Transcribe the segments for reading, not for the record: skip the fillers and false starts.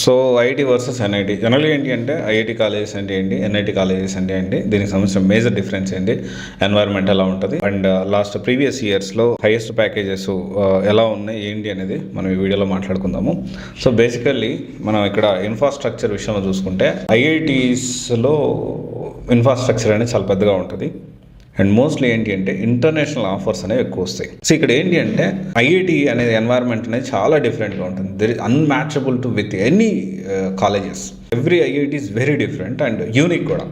So IIT versus NIT జనరల్గా ఏంటి అంటే ఐఐటి కాలేజెస్ అంటే ఏంటి, ఎన్ఐటి కాలేజెస్ అంటే ఏంటి, దీనికి సంబంధించిన మేజర్ డిఫరెన్స్ ఏంటి, ఎన్వైర్న్మెంట్ ఎలా ఉంటుంది అండ్ లాస్ట్ ప్రీవియస్ ఇయర్స్లో హైయెస్ట్ ప్యాకేజెస్ ఎలా ఉన్నాయి ఏంటి అనేది మనం ఈ వీడియోలో మాట్లాడుకుందాము. సో బేసికల్లీ మనం ఇక్కడ ఇన్ఫ్రాస్ట్రక్చర్ విషయంలో చూసుకుంటే ఐఐటీస్లో ఇన్ఫ్రాస్ట్రక్చర్ అనేది చాలా పెద్దగా ఉంటుంది అండ్ మోస్ట్లీ ఏంటి అంటే ఇంటర్నేషనల్ ఆఫర్స్ అనేవి ఎక్కువ వస్తాయి. సో ఇక్కడ ఏంటి అంటే ఐఐటి అనేది ఎన్వైర్న్మెంట్ అనేది చాలా డిఫరెంట్గా ఉంటుంది. There is unmatchable to with any colleges. Every IIT is very different and unique కూడా.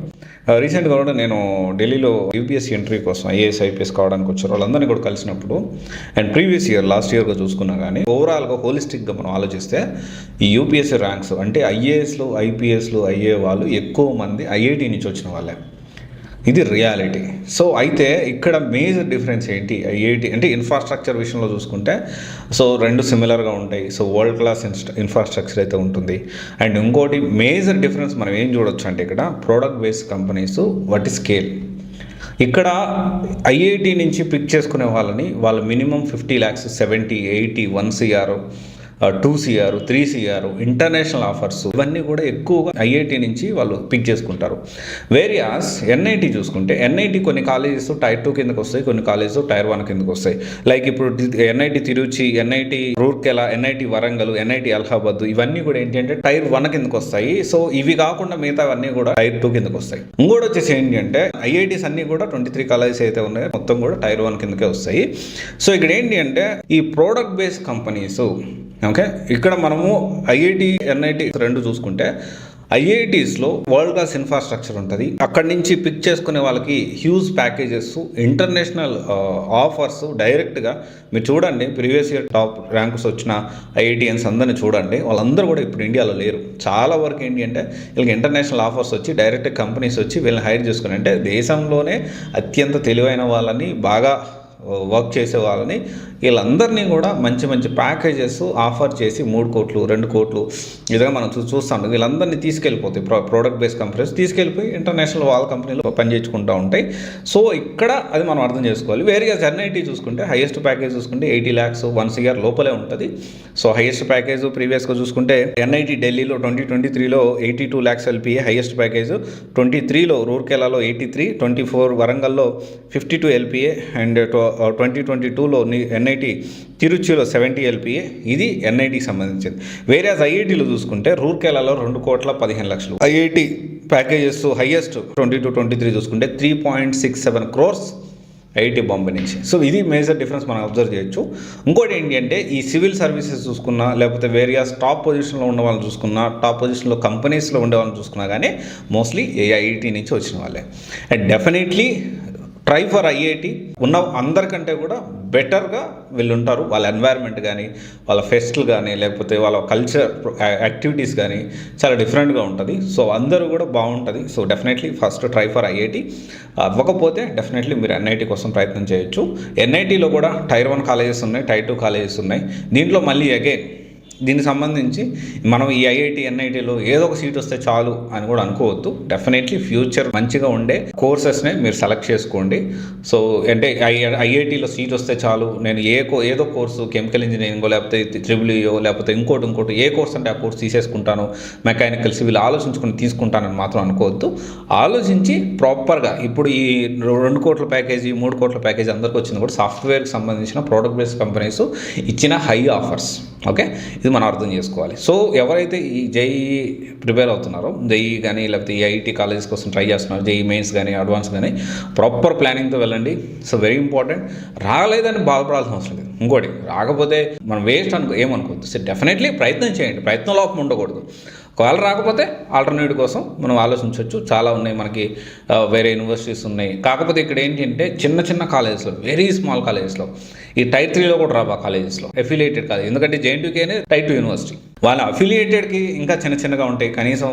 రీసెంట్గా కూడా నేను ఢిల్లీలో యూపీఎస్సీ ఎంట్రీ కోసం ఐఏఎస్ ఐపీఎస్ కావడానికి వచ్చారు వాళ్ళందరినీ కూడా కలిసినప్పుడు అండ్ ప్రీవియస్ ఇయర్ లాస్ట్ ఇయర్గా చూసుకున్నా కానీ ఓవరాల్గా హోలిస్టిక్గా మనం ఆలోచిస్తే ఈ యూపీఎస్సీ ర్యాంక్స్ అంటే ఐఏఎస్లు ఐపీఎస్లు అయ్యే వాళ్ళు ఎక్కువ మంది ఐఐటి నుంచి వచ్చిన వాళ్ళే. ఇది రియాలిటీ. సో అయితే ఇక్కడ మేజర్ డిఫరెన్స్ ఏంటి, ఐఐటి అంటే ఇన్ఫ్రాస్ట్రక్చర్ విషయంలో చూసుకుంటే సో రెండు సిమిలర్గా ఉంటాయి. సో వరల్డ్ క్లాస్ ఇన్ఫ్రాస్ట్రక్చర్ అయితే ఉంటుంది. అండ్ ఇంకోటి మేజర్ డిఫరెన్స్ మనం ఏం చూడొచ్చు అంటే ఇక్కడ ప్రోడక్ట్ బేస్డ్ కంపెనీస్ వాటి స్కేల్. ఇక్కడ ఐఐటి నుంచి పిక్ చేసుకునే వాళ్ళని వాళ్ళు minimum 50 lakhs 70, 80, 1 CR 2 CR 3 CR international offers ఇవన్నీ కూడా ఎక్కువగా ఐఐటి నుంచి వాళ్ళు పిక్ చేసుకుంటారు. వేరియాస్ ఎన్ఐటి చూసుకుంటే ఎన్ఐటి కొన్ని కాలేజెస్ టైర్ 2 కిందకు వస్తాయి, కొన్ని కాలేజెస్ టైర్ 1 కిందకు వస్తాయి. లైక్ ఇప్పుడు NIT Trichy, NIT Rourkela, NIT Warangal, NIT Allahabad ఇవన్నీ కూడా ఏంటంటే టైర్ 1 కిందకు వస్తాయి. సో ఇవి కాకుండా మిగతావన్నీ కూడా టైర్ 2 కిందకు వస్తాయి. ఇంకోటి వచ్చేసి ఏంటి అంటే ఐఐటీస్ అన్నీ కూడా 23 కాలేజెస్ అయితే ఉన్నాయో మొత్తం కూడా టైర్ 1 కిందకే వస్తాయి. సో ఇక్కడ ఏంటి అంటే ఈ ప్రోడక్ట్ బేస్డ్ కంపెనీస్ ఓకే, ఇక్కడ మనము ఐఐటి ఎన్ఐటి రెండు చూసుకుంటే ఐఐటీస్లో వరల్డ్ క్లాస్ ఇన్ఫ్రాస్ట్రక్చర్ ఉంటుంది. అక్కడి నుంచి పిక్ చేసుకునే వాళ్ళకి హ్యూజ్ ప్యాకేజెస్, ఇంటర్నేషనల్ ఆఫర్స్ డైరెక్ట్గా మీరు చూడండి. ప్రీవియస్ ఇయర్ టాప్ ర్యాంక్స్ వచ్చిన ఐఐటియన్స్ అందరినీ చూడండి, వాళ్ళందరూ కూడా ఇప్పుడు ఇండియాలో లేరు. చాలా వరకు ఏంటి అంటే వీళ్ళకి ఇంటర్నేషనల్ ఆఫర్స్ వచ్చి డైరెక్ట్ కంపెనీస్ వచ్చి వీళ్ళని హైర్ చేసుకుని అంటే దేశంలోనే అత్యంత తెలివైన వాళ్ళని బాగా వర్క్ చేసే వాళ్ళని వీళ్ళందరినీ కూడా మంచి మంచి ప్యాకేజెస్ ఆఫర్ చేసి 3 కోట్లు 2 కోట్లు ఇదిగా మనం చూస్తాం. వీళ్ళందరినీ తీసుకెళ్ళిపోతాయి ప్రోడక్ట్ బేస్డ్ కంపెనీస్ తీసుకెళ్ళిపోయి ఇంటర్నేషనల్ వాళ్ళ కంపెనీలో పనిచేసుకుంటూ ఉంటాయి. సో ఇక్కడ అది మనం అర్థం చేసుకోవాలి. వేరేగా ఎన్ఐటి చూసుకుంటే హైయెస్ట్ ప్యాకేజ్ చూసుకుంటే 80 lakhs 1 CR లోపలే ఉంటుంది. సో హైయెస్ట్ ప్యాకేజ్ ప్రీవియస్గా చూసుకుంటే ఎన్ఐటి ఢిల్లీలో 2023లో 82 lakhs LPA హైయెస్ట్ ప్యాకేజ్, 23లో రూర్కెలాలో 83, 24 వరంగల్లో 52 LPA అండ్ 2022లో ఎన్ఐటి తిరుచిలో 70 LPA. ఇది ఎన్ఐటికి సంబంధించింది. వేరే ఐఐటీలో చూసుకుంటే రూర్కెలాలో 2,15,00,000 ఐఐటి ప్యాకేజెస్ హైయెస్ట్ 22-23 చూసుకుంటే 3.67 crores ఐఐటి బాంబే నుంచి. సో ఇది మేజర్ డిఫరెన్స్ మనం అబ్జర్వ్ చేయొచ్చు. ఇంకోటి ఏంటి అంటే ఈ సివిల్ సర్వీసెస్ చూసుకున్నా లేకపోతే వేరియస్ టాప్ పొజిషన్లో ఉన్న వాళ్ళని చూసుకున్నా, టాప్ పొజిషన్లో కంపెనీస్లో ఉండే వాళ్ళని చూసుకున్నా కానీ మోస్ట్లీ ఐఐటి నుంచి వచ్చిన వాళ్ళే. And definitely try for IIT ఉన్న అందరికంటే కూడా బెటర్గా వీళ్ళు ఉంటారు. వాళ్ళ ఎన్వైర్న్మెంట్ కానీ వాళ్ళ ఫెస్ట్లు కానీ లేకపోతే వాళ్ళ కల్చర్ యాక్టివిటీస్ కానీ చాలా డిఫరెంట్గా ఉంటుంది. సో అందరూ కూడా బాగుంటుంది. So definitely first try for IIT. అవ్వకపోతే డెఫినెట్లీ మీరు ఎన్ఐటి కోసం ప్రయత్నం చేయొచ్చు. ఎన్ఐటీలో కూడా టైర్ 1 కాలేజెస్ ఉన్నాయి, టైర్ 2 కాలేజెస్ ఉన్నాయి. దీంట్లో మళ్ళీ అగైన్ దీనికి సంబంధించి మనం ఈ ఐఐటి ఎన్ఐటీలో ఏదో ఒక సీట్ వస్తే చాలు అని కూడా అనుకోవద్దు. డెఫినెట్లీ ఫ్యూచర్ మంచిగా ఉండే కోర్సెస్నే మీరు సెలెక్ట్ చేసుకోండి. సో అంటే ఐఐటీలో సీట్ వస్తే చాలు నేను ఏదో కోర్సు కెమికల్ ఇంజనీరింగో లేకపోతే ట్రిపుల్ఈయో లేకపోతే ఇంకోటి ఏ కోర్స్ అంటే ఆ కోర్స్ తీసేసుకుంటాను, మెకానికల్ సివిల్ ఆలోచించుకుని తీసుకుంటానని మాత్రం అనుకోవద్దు. ఆలోచించి ప్రాపర్గా ఇప్పుడు ఈ 2 కోట్ల ప్యాకేజీ 3 కోట్ల ప్యాకేజీ అందరికి వచ్చింది కూడా సాఫ్ట్వేర్కి సంబంధించిన ప్రోడక్ట్ బేస్డ్ కంపెనీస్ ఇచ్చిన హై ఆఫర్స్. ఓకే, ఇది మనం అర్థం చేసుకోవాలి. సో ఎవరైతే ఈ జేఈ ప్రిపేర్ అవుతున్నారో, జేఈ కానీ లేకపోతే ఈ ఐఐటి కాలేజెస్ కోసం ట్రై చేస్తున్నారు, జేఈ మెయిన్స్ కానీ అడ్వాన్స్ కానీ ప్రాపర్ ప్లానింగ్తో వెళ్ళండి. So very important. రాలేదని బాధపడాల్సిన అవసరం లేదు. ఇంకోటి రాకపోతే మనం వేస్ట్ ఏమనుకోవద్దు. సో డెఫినెట్లీ ప్రయత్నం చేయండి, ప్రయత్నం లోపం ఉండకూడదు. ఒకవేళ రాకపోతే ఆల్టర్నేటివ్ కోసం మనం ఆలోచించవచ్చు. చాలా ఉన్నాయి మనకి, వేరే యూనివర్సిటీస్ ఉన్నాయి. కాకపోతే ఇక్కడ ఏంటంటే చిన్న కాలేజెస్లో, వెరీ స్మాల్ కాలేజెస్లో, ఈ టైర్ 3లో కూడా రాబా కాలేజెస్లో అఫిలియేటెడ్ కాలేజ్, ఎందుకంటే జేఎన్టీయూకే టైర్ 2 యూనివర్సిటీ. వాళ్ళ అఫిలియేటెడ్కి ఇంకా చిన్నగా ఉంటాయి. కనీసం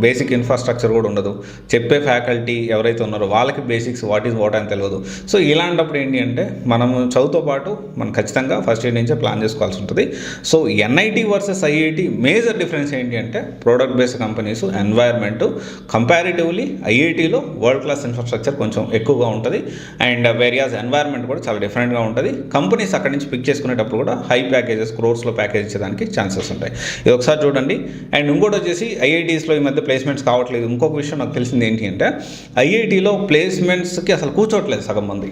బేసిక్ ఇన్ఫ్రాస్ట్రక్చర్ కూడా ఉండదు. చెప్పే ఫ్యాకల్టీ ఎవరైతే ఉన్నారో వాళ్ళకి బేసిక్స్ వాట్ అని తెలియదు. సో ఇలాంటప్పుడు ఏంటి అంటే మనము చదువుతో పాటు మనం ఖచ్చితంగా ఫస్ట్ ఇయర్ నుంచే ప్లాన్ చేసుకోవాల్సి ఉంటుంది. So NIT versus IIT major difference ఏంటి అంటే product based companies, environment. Comparatively ఐఐటీలో వరల్డ్ క్లాస్ ఇన్ఫ్రాస్ట్రక్చర్ కొంచెం ఎక్కువగా ఉంటుంది అండ్ వేరియాస్ ఎన్వైర్న్మెంట్ కూడా చాలా డిఫరెంట్గా ఉంటుంది. కంపెనీస్ అక్కడి నుంచి పిక్ చేసుకునేటప్పుడు కూడా హై ప్యాకేజెస్, క్రోర్స్లో ప్యాకేజ్ ఇచ్చేదానికి ఛాన్సెస్ ఉంటాయి. ఇది ఒకసారి చూడండి. అండ్ ఇంకోటి వచ్చేసి ఐఐటీస్లో ఈ మధ్య ప్లేస్మెంట్స్ కావట్లేదు. ఇంకొక విషయం నాకు తెలిసింది ఏంటి అంటే ఐఐటీలో ప్లేస్మెంట్స్కి అసలు కూర్చోట్లేదు సగం మంది.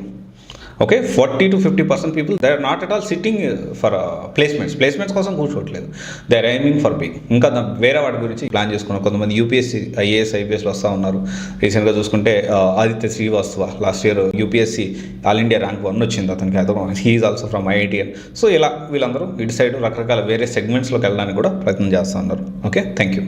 Okay, 40-50% people they are not at all sitting for placements కోసం కూర్చోట్లేదు. They are aiming for B. ఇంకా వేరే వాటి గురించి ప్లాన్ చేసుకున్నారు. కొంతమంది యూపీఎస్సీ, ఐఏఎస్, ఐపీఎస్లో వస్తూ ఉన్నారు. రీసెంట్గా చూసుకుంటే Aditya Srivastava last year UPSC all India rank 1 వచ్చింది అతనికి. He is also from ఐఐటిఎన్. So ఇలా వీళ్ళందరూ ఇటు సైడ్ రకరకాల వేరే సెగ్మెంట్స్లోకి వెళ్ళడానికి కూడా ప్రయత్నం చేస్తూ ఉన్నారు. Okay, thank you.